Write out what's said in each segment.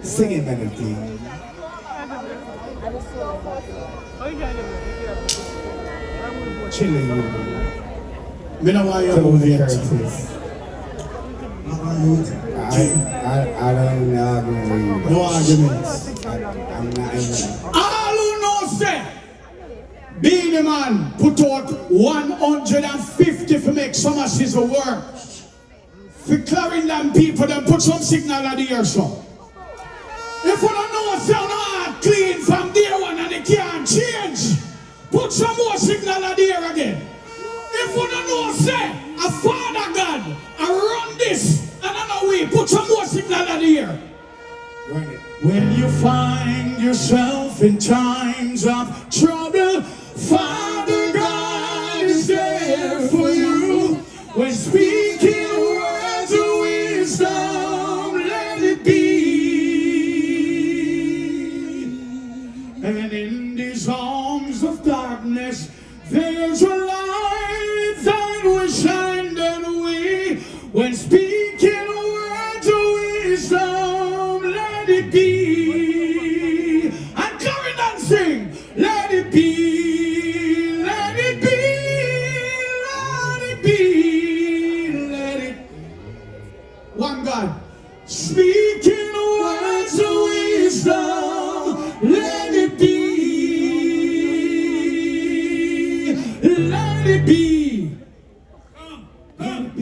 Singing melody. Chilling. Me know why you're moving yet. I don't know. No arguments. I'm not. All who know say, Beenie man put out 150 to make Summa Sizzle work. For Clarendon people, then put some signal at the ear so. If you don't know what's sound hard clean from day one and it can't change, put some more signal at the ear again. If you don't know, say, a Father God, I run this, and another way, put some more signal at the ear. When you find yourself in times of trouble, Father God is there for you. When speaking words of wisdom, let it be. And in these arms of darkness, there's a light that will shine that way. When speaking words of wisdom, let it be. And Karen and sing, let it be, let it be, let it be, let it. One God, speaking words of wisdom, let it be. Let it be. Let it be.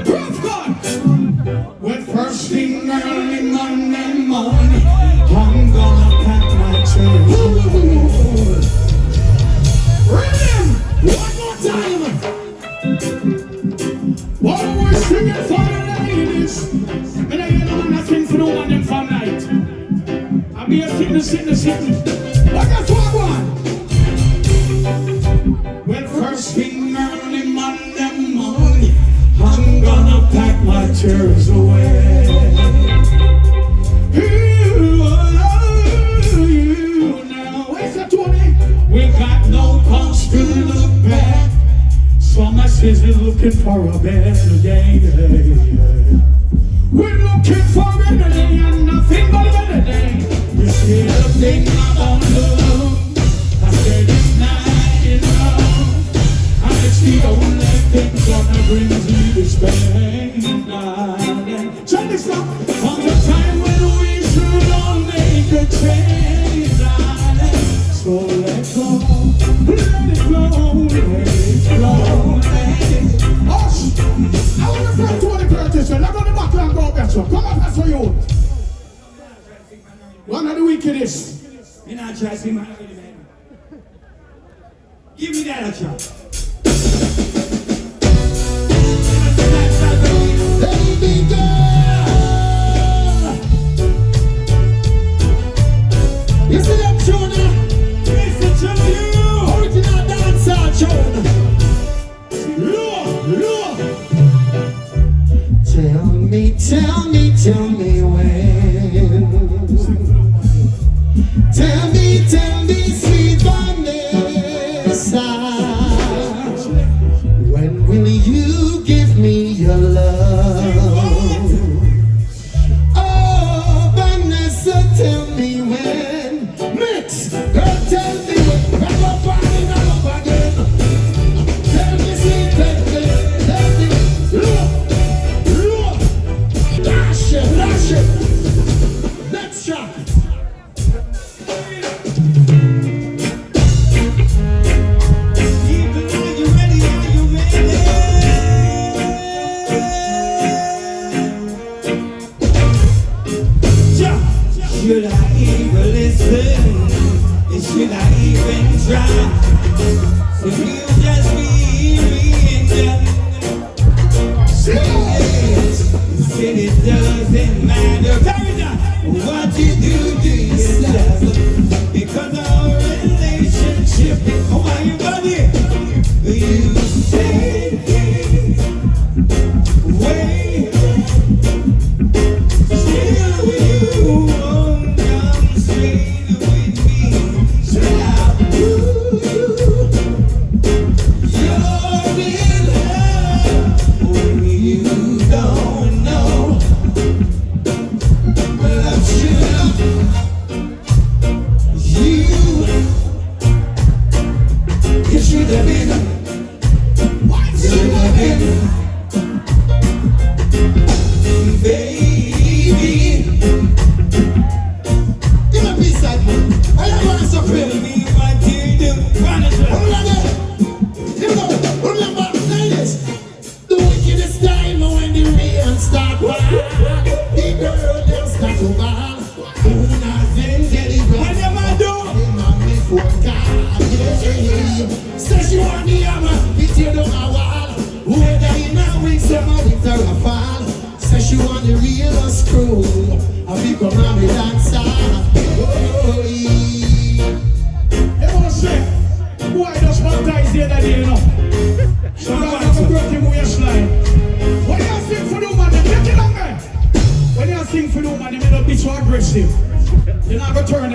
Let's go. When first thing early Monday morning, I'm gonna pack my church. Rhythm! One more time! What we're singing for the ladies. Me not hear no man that sing for no one them from night. I be a sitting. But guess what one? Well, first thing early Monday morning, I'm gonna pack my chairs away. Now, where's the Tony? We got no cause to look back. Summa Sizzle looking for a better day. We're looking for a better day and nothing but a better day. You see the thing on the look. I said it's not enough. And it's the only thing gonna bring you this pain, darling. Check this out. From the time when we should all make a change, darling. So let go, let it flow, let it flow, let it. Hush! I want to say to the Curtis, let go the back and go better. Come on, that's for you. One of the wickedest. You're not trying to sing my lady, man. Give me that a shot. Baby girl, you see that tune? Listen to you. Original dancehall tune. Look. Tell me when. Tell me, sweet Vanessa. When will you give me your love? Oh, Vanessa, tell me when. Mix, girl, tell me when. Rock up and up again. Tell me, sweet baby, tell me. Look. Dash it. Next shot.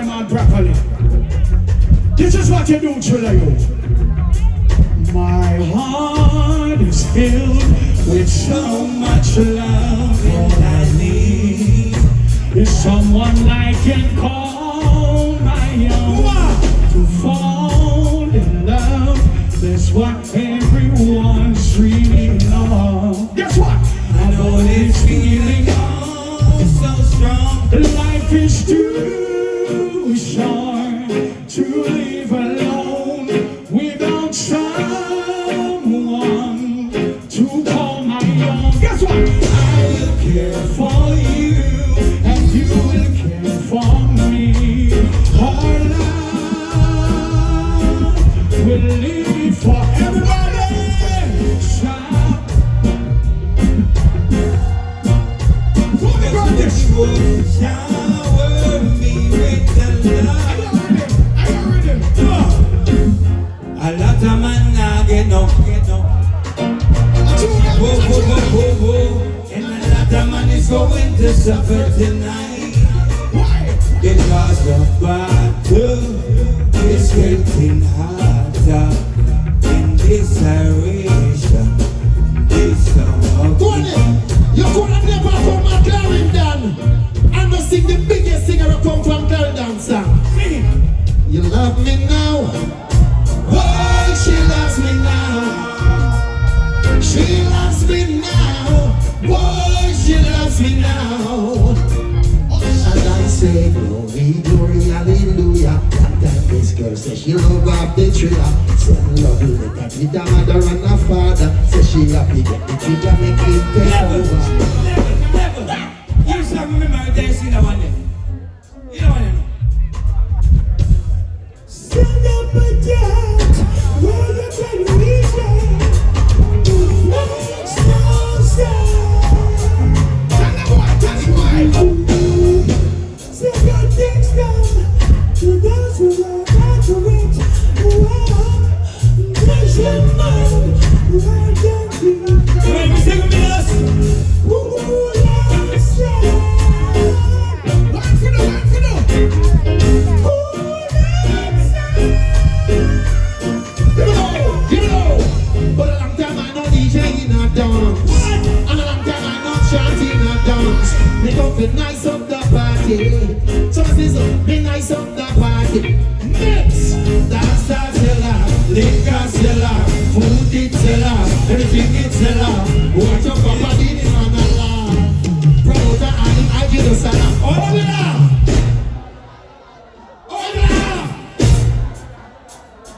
them on properly. This is what you do, Chulayo. My heart is filled with so much love, and I need is someone I can call my own. To fall in love, that's what everyone's dreaming of. Guess what? I know this feeling so strong. Life is too short to live alone without someone to call my own. Guess what? I will care for you and you will care for me. Our love will live for everybody. Shout. Shower me with the love. A lot of man now get no. Whoa. And a lot of man is going to suffer tonight. Because the battle is getting harder in this generation. This song. You could have never come at Clarendon and not sing the biggest singer who come from Clarendon song. You love me now. Oh, she loves me now. She loves me now. Oh, she loves me now. And I say, glory, glory, hallelujah. That time this girl says she love up the tree. Say, love you, let that be the mother and the father. Say she happy, get the tree and make it take over. Never. You should remember this, you know what I mean? You know what I mean? Stand up and dance, where you can reach it. Next no stand. Say good things done to those who are not to it. Nation man, where don't be. Wait, we sing with us. Who loves stand? One for the. Who loves stand? Give it all. But a long time I know DJ in a dance. And a long time I know chant in a dance. Make up the nice of the party. So Sizzle, be nice of the party. Mix. Dance seller, liquor seller, food it seller, everything it seller. Watch up for body in an alarm. Promoter and I give us a laugh. All of it up.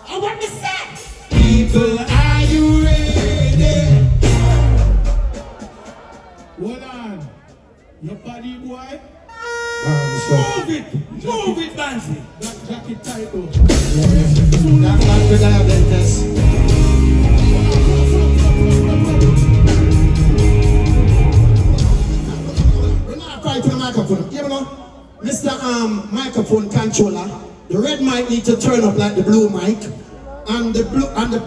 I want to say. People, are you ready? Hold on. Your body, boy. Move it, Bansi. That jacket tight though. That's not good diabetes. We're not fighting for the microphone. You know, Mr. Microphone controller, the red mic need to turn up like the blue mic, and the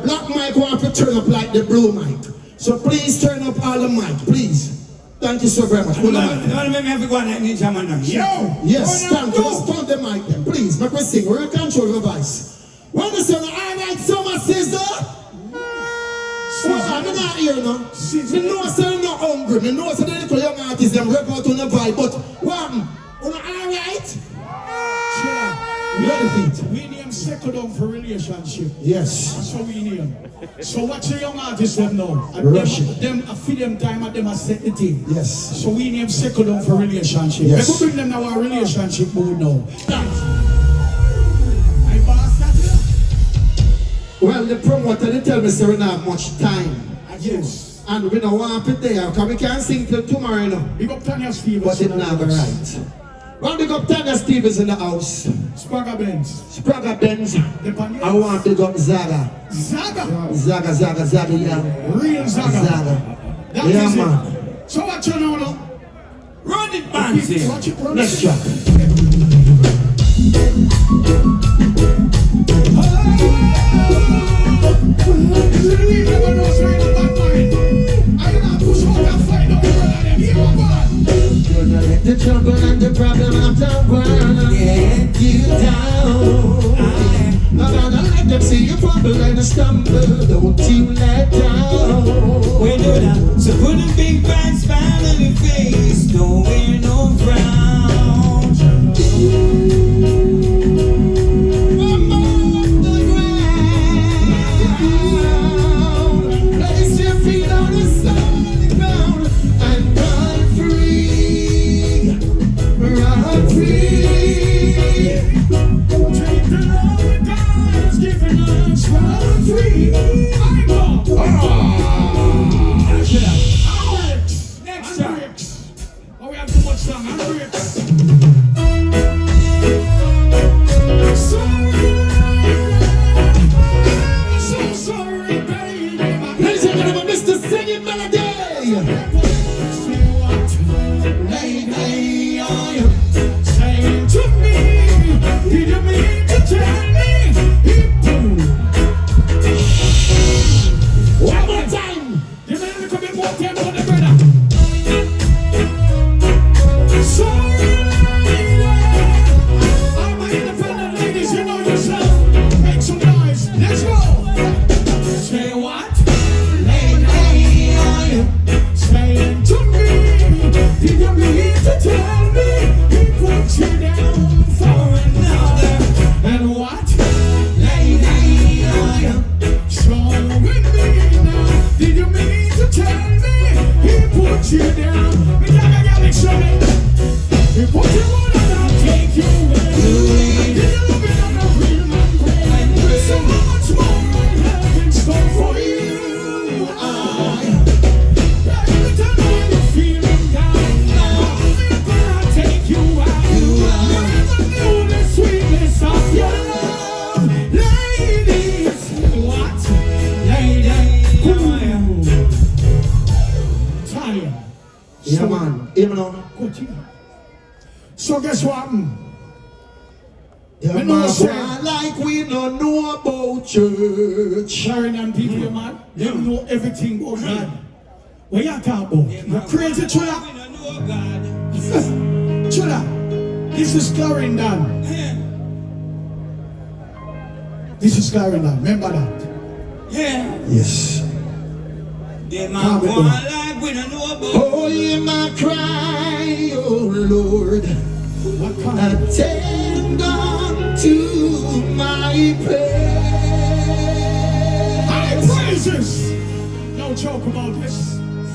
black mic want to turn up like the blue mic. So please turn up all the mic, please. Thank you so very much. Hold the mic. Don't make me have to go on like Ninja Man now. Yo! Yes, thank you. Let's turn the mic then, please. Make me sing. We're in control of the voice. When the song, all right, Summa, Sizzle. Well, I'm not here now. Me know say I'm not hungry. Me know say the little young artists them rap out on the vibe. But what? All right? Chilla. Ready feet. We name second down for relationship. Yes. That's how we name. So watch the young artists them now. And Rush it. them I feed them time and them I set the thing. Yes. So we name second down for relationship. Yes. We could bring them now our relationship mood now. I bastard. Well, the promoter they tell me say we don't have much time. Yes. And we don't want to put there because we can't sing till tomorrow, you know. Big up Tanya Stevens. But it's not right. Well, big up Tanya Stevens in the house. Spraga Benz. Spraga Benz. I want to go Zaga. Zaga. Zaga, yeah. Real Zaga. Zaga. That Yeah, is man. it. So what you know now? Run it, Bansi. Watch it, run Next it. track. The trouble and the problem of the world. Yeah, You and stumble, don't you let down. We do that. So put a big bright smile on your face. Don't wear no frown. From off the ground, place your feet on the solid ground and run free, run free. Take the love that God has given us. Run free. I'm on. Next time. Oh, we have too much time. I'm bricks. So sorry, baby. Ladies and gentlemen, Mr. Singing Melody. Lady, are you saying to me? Did you mean to tell me? One more time. You mean a little bit more tempo on the brother? Sorry, lady. All my independent ladies, you know yourself. Make some noise. Let's go. Say what? Lady, are you saying to me? Did you mean to tell me he put you down for another? And what? Lady, are you strong with me now? Did you mean to tell me he put you down? We gotta make sure he put you on and I'll take you away. Did you love it on the real man pray? So much more in heaven's store for you. Every time when you're feeling down, I'm gonna take you out. You never knew the sweetness of your love. Ladies, what? Lady, tired. Yeah, man. Even on. So guess what? Yeah, When man. you say- Why like we don't know about church. Sharon and people, man, they know everything about God. What you talk about? You're crazy, Chula. We don't know God. Chula, this is Clarendon. This is Clarendon. Remember that. Yeah. Yes. They Calm might it want down. like we don't know about. Oh, hear my cry, oh Lord. What kind of Attend unto my prayer. high praises? No joke about this.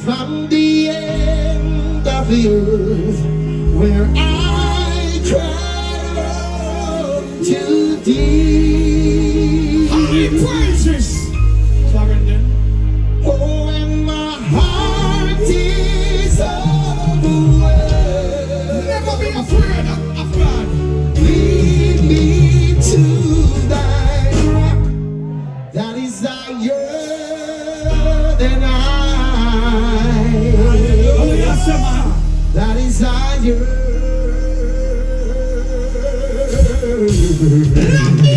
From the end of the earth, where I cry unto thee. High praises. Clarendon. Oh, and my heart is overwhelmed. Never be afraid of God. Lead me to thy rock that is higher than I. Oh, yes, man. That is higher. Let me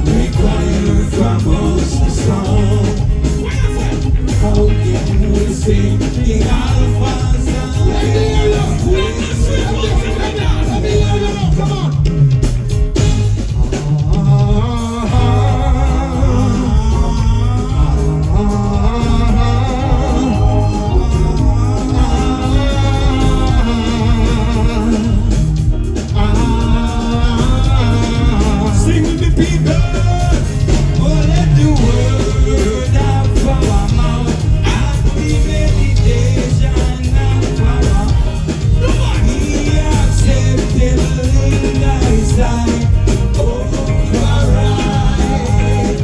require from us a song. How can we sing the Alpha's Let me hear you. Let me hear you. Come on. Sing with the people. Oh, let the word out from our mouth and the meditation of our be acceptable in thy sight. Oh, right.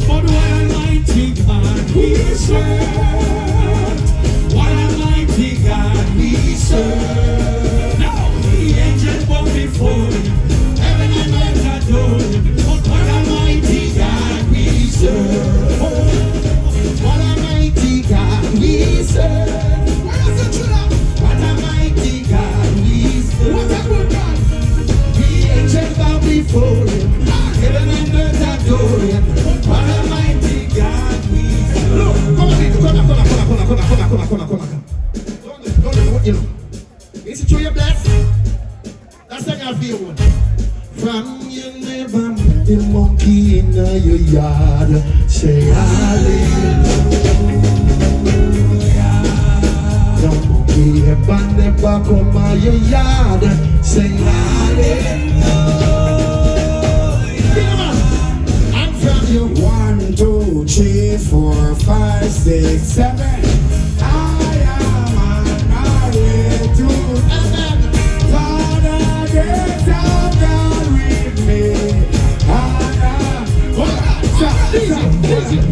But what a mighty God we serve. What a mighty God we serve. Now the angels bow before him. Heaven and earth adore him. But what a mighty God we serve. What a mighty God we serve. Where's the truth? What a mighty God we serve. What a good God. The angels bow before him. Heaven and earth adore him. What a mighty God we serve. Look, come on. Don't you know? Is it true you're blessed? That's not gonna feel one. From you never met the monkey in your yard. Say hallelujah. The monkey never come out your yard. Say hallelujah. And from you 1, 2, 3, 4, 5, 6, 7. I am on my way to heaven. Father, get down, down with me.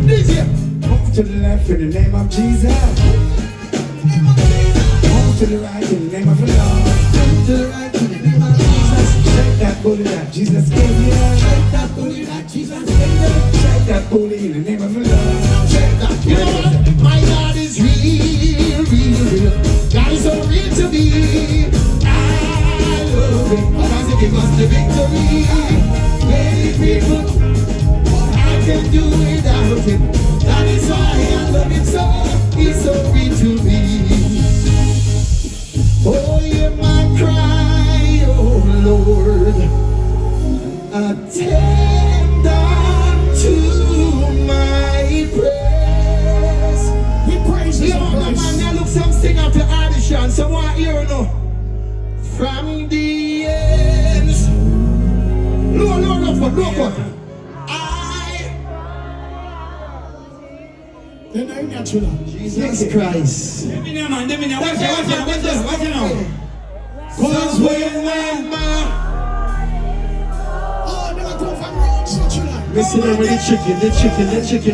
DJ. Move to the left in the name of Jesus. Move to the right in the name of the Lord. Move to the right in the name of Jesus. Shake that booty that Jesus gave you. Shake that booty that Jesus gave you. Shake that booty in the name of the Lord. Shake that. You know what? My God is real, real, real. God is so real to me. I love him because he gave us the victory. Many people, I can do without him. That is why I love him so. He's so real to me. Oh, hear my cry, oh Lord. Attend unto my prayers. We praise you. You know, the man, they look some sing after audition. So what you know? From the ends. Look up. Then I natural. Jesus Christ. Let me know, man. Let me know. Watch it now. Cause when my Oh, never come from wrong situation. listen to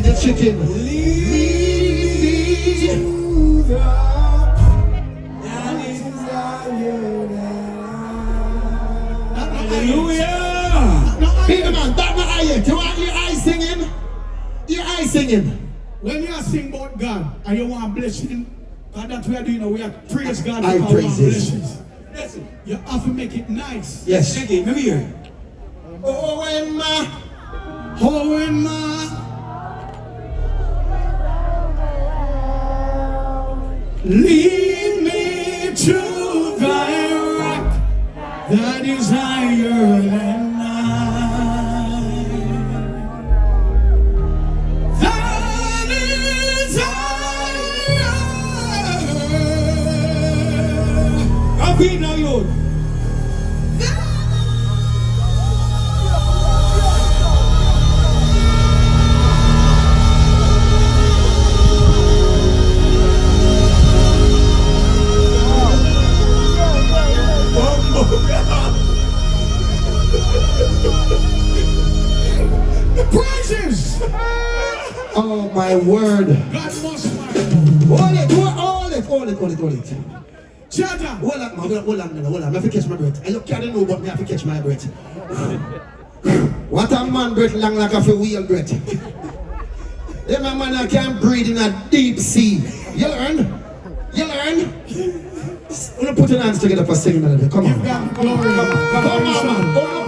the chicken. Lead me to Hallelujah. Peter man, that's not I yet. You want your eyes singing? Your eyes singing. When you are sing about God and you want blessing, God, that's what we are doing. We are praise God. I because we praise want Him. blessings. Listen. You have to make it nice. Yes. Check it. Let me hear it. Oh, when my Oh, and my lead me to thy rock that is higher than I. That is higher. Happy now, you. Praises. oh my word. God must fight. Hold it. Jaja. Hold on, man. I have to catch my breath. I can't know, but I have to catch my breath. What a man breath long like a wheel breath. Yeah, my man, I can't breathe in a deep sea. You learn? We're gonna put your hands together for singing melody. Come on. Give God glory. Come on, man.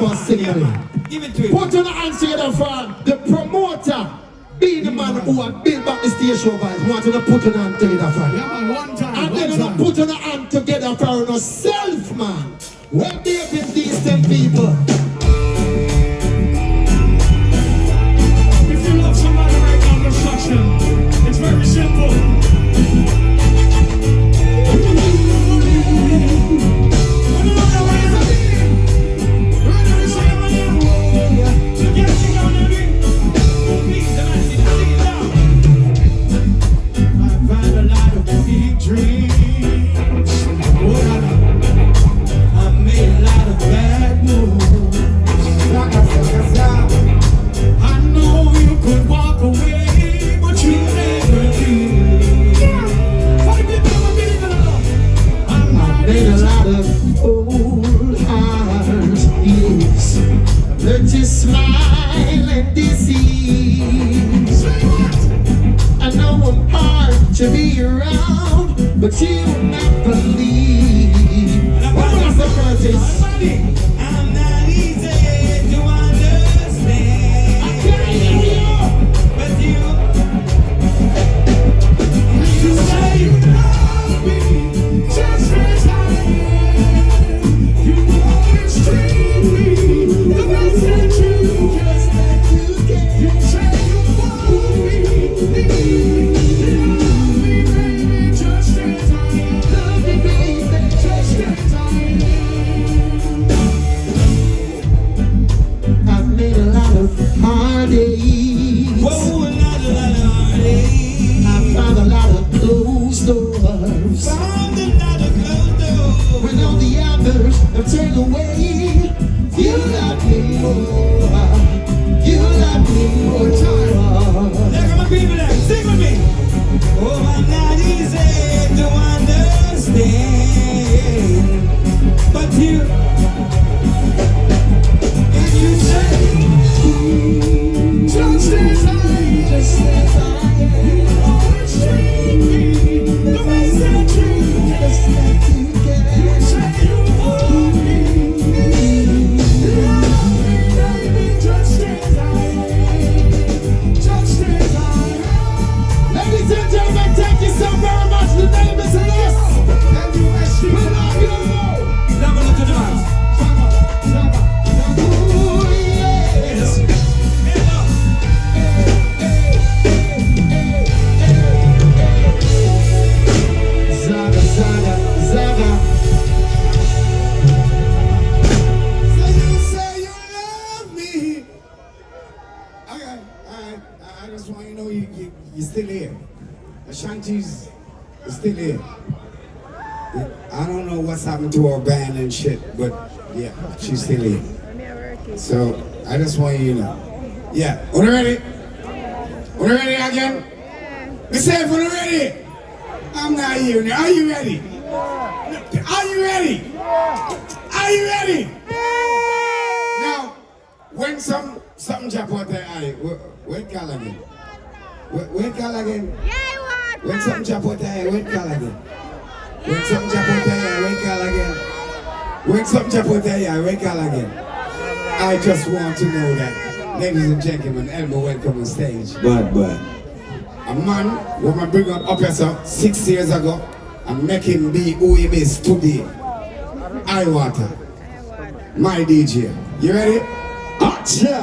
first signal. Give it to him. Put your hands together for the promoter. Be the man who have built back the stage show vibes. Want to put your hand together for Yeah, him. man, one time. And one then you time. put your hand together for yourself, man. Where they have decent people. If you love somebody right now, construction, it's very simple. To be around, but you never leave. What was the purpose? I'm not easy to understand. I can't hear you. But you say you love me just as I am. You always treat me the best that you can. You say you want me. Whoa, not a lot of heartache. I found a lot of closed doors. Found a lot of closed doors. When all the others have turned away, you love me more. You love me more. Look at my people there, sing with me. Oh, I'm not easy to understand. But you, and you say, Just as I am, you always treat me the best that you can. You say you want me, love me, baby, just as I am, just as I am. Ladies and gentlemen, thank you so very much. The name is Yes. And you ask me, We love you. never look at the dance. Ooh, yes. Zaga, zaga, zaga. So you say you love me. Okay, alright. I just want you to know you're still here. Ashanti's still here. I don't know what's happened to her band and shit, but yeah, she's still here. So I just want you to know. Yeah, are you ready? Are you ready again? Me say, are you ready? I'm not hearing you. Are you ready? Are you ready? Are you ready? Now, when something jump out there, wait call again. Wait call again. When something jump out there, wait call again. When something jump out there, wait call again. When something jump out there, wait call again. I just want to know that, ladies and gentlemen, Elmo welcome on stage. But. A man who I bring up here 6 years ago and make him be who he is today. I water. My DJ. You ready? Acha!